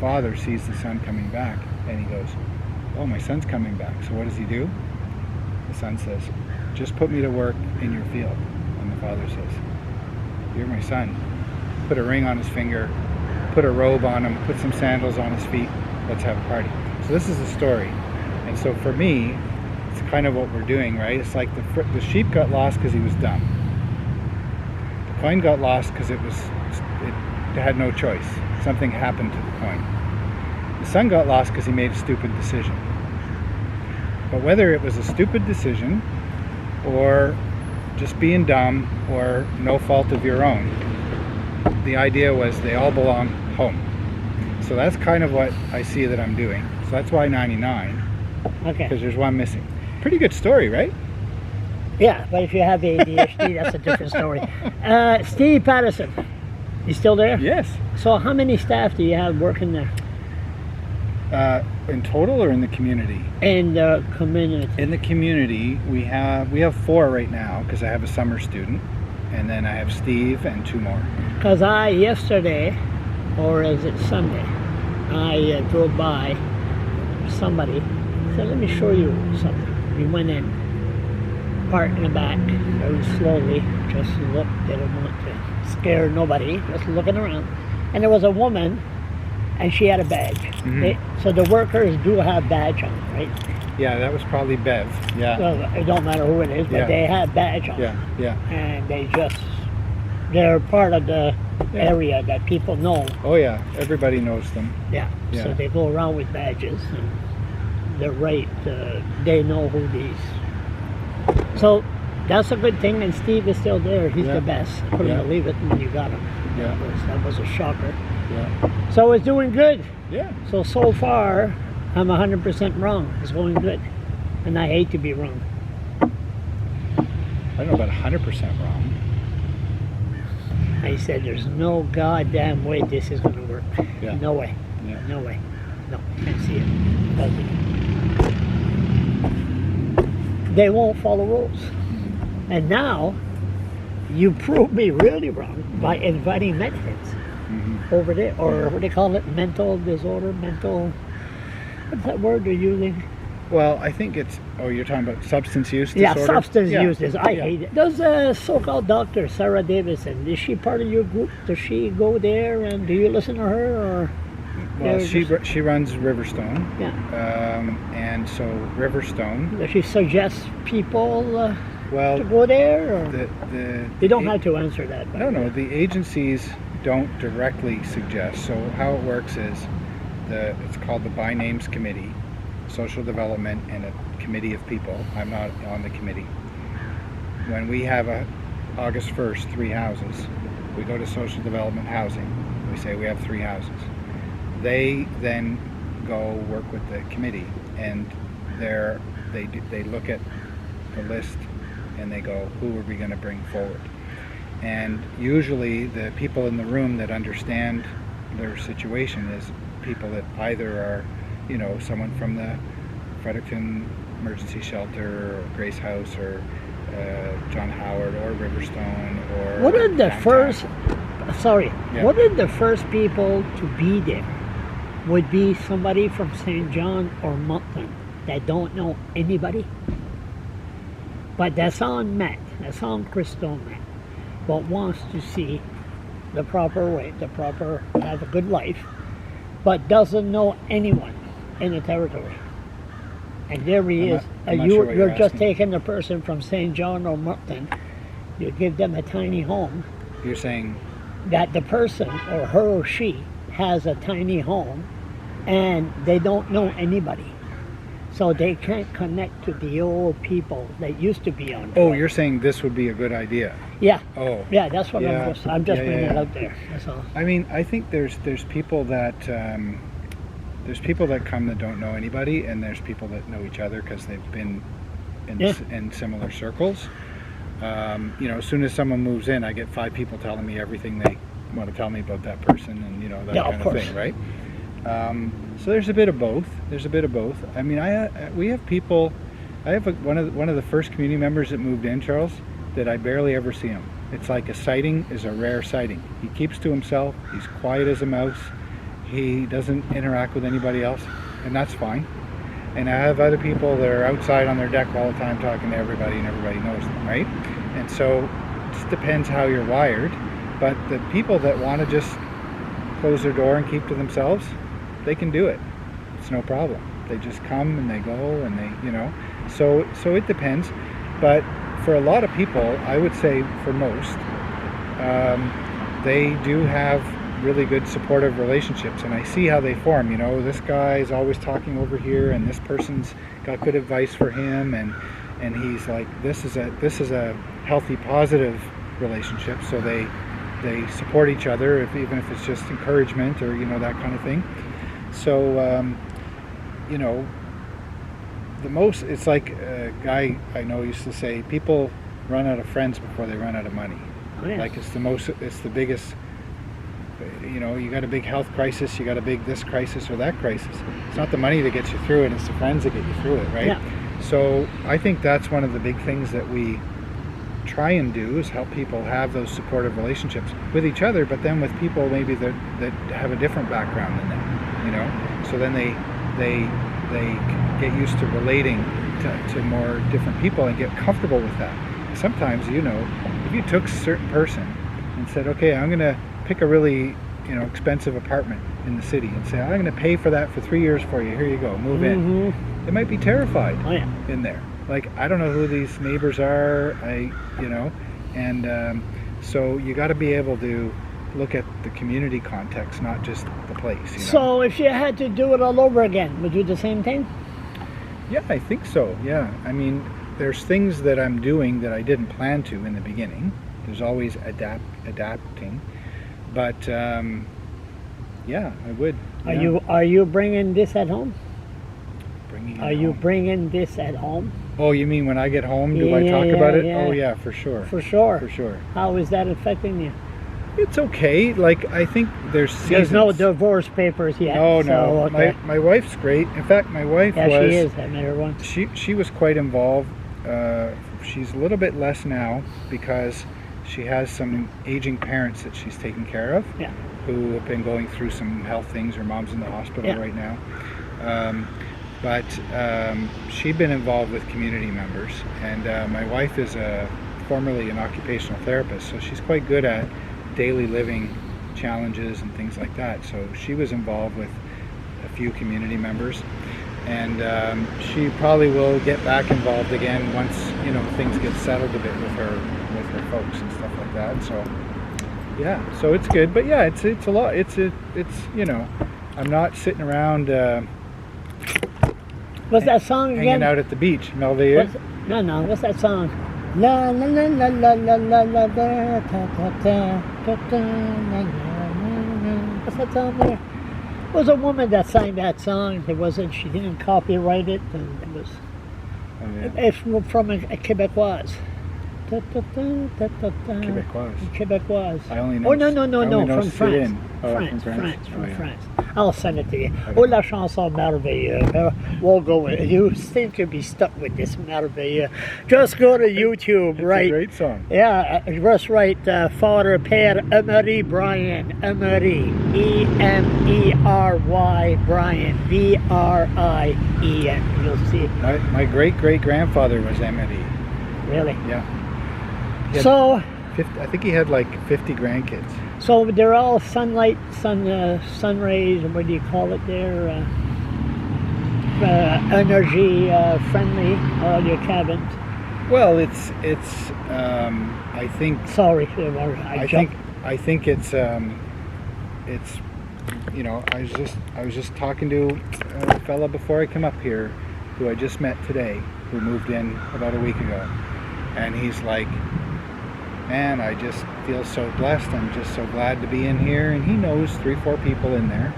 father sees the son coming back, and he goes, "Oh, my son's coming back." So what does he do? The son says, "Just put me to work in your field." And the father says, "You're my son. Put a ring on his finger, put a robe on him, put some sandals on his feet. Let's have a party." So this is the story. And so for me, it's kind of what we're doing, right? It's like the sheep got lost because he was dumb. The coin got lost because it had no choice. Something happened to the coin. The son got lost because he made a stupid decision. But whether it was a stupid decision or just being dumb or no fault of your own, the idea was they all belong home. So that's kind of what I see that I'm doing. So that's why 99. Okay. Because there's one missing. Pretty good story, right? Yeah, but if you have ADHD, that's a different story. Steve Patterson, you still there? Yes. So how many staff do you have working there? In total or in the community? In the community. In the community, we have 4 right now because I have a summer student, and then I have Steve and 2 more. Because yesterday, or is it Sunday, I drove by somebody, said, "Let me show you something." We went in, parked in the back, very slowly, just looked, didn't want to scare nobody, just looking around. And there was a woman, and she had a badge. Mm-hmm. So the workers do have badge on, right? Yeah, that was probably Bev. Yeah. Well, it don't matter who it is, but Yeah. they have badge on. Yeah, yeah. And they're part of the area that people know. Oh yeah, everybody knows them. Yeah. Yeah. So they go around with badges, and they're right. They know who these. So that's a good thing, and Steve is still there. He's the best. I couldn't believe it when you got him. Yeah. That was a shocker. Yeah. So it's doing good. Yeah. So far, I'm 100% wrong. It's going good. And I hate to be wrong. I don't know about 100% wrong. I said, there's no goddamn way this is going to work. Yeah. No way. Yeah. No way. No, can't see it. Doesn't. They won't follow rules. And now, you prove me really wrong by inviting medheads over there, or what do they call it? Mental disorder, what's that word they're using? Well, I think it's, you're talking about substance use Yeah, disorder? substance use. I hate it. Does so-called doctor, Sarah Davidson, is she part of your group? Does she go there, and do you listen to her, or? Well, she runs Riverstone. Yeah. And so Riverstone. Does she suggest people well, to go there? Or? You don't have to answer that. No, the agencies don't directly suggest. So how it works is it's called the By Names Committee, Social Development, and a committee of people. I'm not on the committee. When we have August 1st, 3 houses, we go to Social Development Housing. We say we have 3 houses. They then go work with the committee, and they look at the list and they go, who are we going to bring forward? And usually the people in the room that understand their situation is people that either are, someone from the Fredericton Emergency Shelter or Grace House or John Howard or Riverstone or what are the downtown. What are the first people to be there? Would be somebody from St. John or Moncton that don't know anybody, but that's on Matt, that's on Crystal Matt, but wants to see the proper way, have a good life, but doesn't know anyone in the territory. And there he is. You're just taking the person from St. John or Moncton, you give them a tiny home. You're saying that the person, or her or she, has a tiny home, and they don't know anybody. So they can't connect to the old people that used to be on. Oh, you're saying this would be a good idea? Yeah. Oh. Yeah, that's what I'm just bringing it out there. That's all. I mean, I think there's people that come that don't know anybody, and there's people that know each other because they've been in similar circles. As soon as someone moves in, I get 5 people telling me everything they want to tell me about that person, and that kind of thing, right? So there's a bit of both. I mean, we have people. I have one of the first community members that moved in, Charles, that I barely ever see him. It's like a sighting is a rare sighting. He keeps to himself. He's quiet as a mouse. he doesn't interact with anybody else, and that's fine. And I have other people that are outside on their deck all the time talking to everybody, and everybody knows them, right? And so it just depends how you're wired. But the people that want to just close their door and keep to themselves, they can do it. It's no problem. They just come and they go, and they, you know. So it depends. But for a lot of people, I would say for most, they do have really good supportive relationships, and I see how they form. You know, this guy's always talking over here, and this person's got good advice for him, and he's like, this is a healthy, positive relationship. So they support each other, even if it's just encouragement or, you know, that kind of thing. So you know, it's like a guy I know used to say, people run out of friends before they run out of money. Oh, yeah. Like it's the biggest, you know, you got a big health crisis, you got a big this crisis or that crisis. It's not the money that gets you through it, it's the friends that get you through it, right? Yeah. So I think that's one of the big things that we try and do, is help people have those supportive relationships with each other, but then with people maybe that have a different background than them, you know? So then they get used to relating to more different people and get comfortable with that. Sometimes, you know, if you took a certain person and said, okay, I'm going to pick a really, you know, expensive apartment in the city and say, I'm going to pay for that for 3 years for you, here you go, move in. They might be terrified in there. Like, I don't know who these neighbors are, you know, and so you got to be able to look at the community context, not just the place. You know? So if you had to do it all over again, would you do the same thing? Yeah, I think so. Yeah, I mean, there's things that I'm doing that I didn't plan to in the beginning. There's always adapting, but yeah, I would. Yeah. Are you bringing this at home? Are you bringing this at home? Oh, you mean when I get home, do I talk about it? Oh yeah, for sure. For sure. For sure. How is that affecting you? It's okay. Like, I think there's seasons. There's no divorce papers yet. No. So, okay. My wife's great. In fact, my wife was. Yeah, she is. I met her once. She was quite involved. She's a little bit less now because she has some aging parents that she's taking care of. Yeah. Who have been going through some health things. Her mom's in the hospital right now. But she'd been involved with community members, and my wife is formerly an occupational therapist, so she's quite good at daily living challenges and things like that. So she was involved with a few community members, and she probably will get back involved again once, you know, things get settled a bit with her folks and stuff like that. So yeah, so it's good. But yeah, it's a lot. It's you know, I'm not sitting around. What's that song again? Hanging out at the beach, Melville. No. What's that song? La la la la la la la la da ta ta ta ta ta la la. What's that song there? It was a woman that sang that song. It wasn't. She didn't copyright it, and it was. Oh, yeah. It's from a Quebecois. Ta, ta, ta, ta, ta, ta. Quebecois. I only know. Oh no, from France. From France. I'll send it to you. Okay. Oh, la chanson merveilleuse. We'll go with it. You seem to be stuck with this merveilleuse. Just go to YouTube, right? It's a great song. Yeah, just write Father Père Emery Brian. Emery. E-M-E-R-Y Brian. B-R-I-E-N. You'll see. My great-great-grandfather was Emery. Really? Yeah. So, I think he had like 50 grandkids. So they're all sun rays, or what do you call it there? Energy friendly, all your cabins. Well, it's. I think. Sorry, I think it's. You know, I was just talking to a fella before I come up here, who I just met today, who moved in about a week ago, and he's like, man, I just feel so blessed. I'm just so glad to be in here. And he knows 3-4 people in there.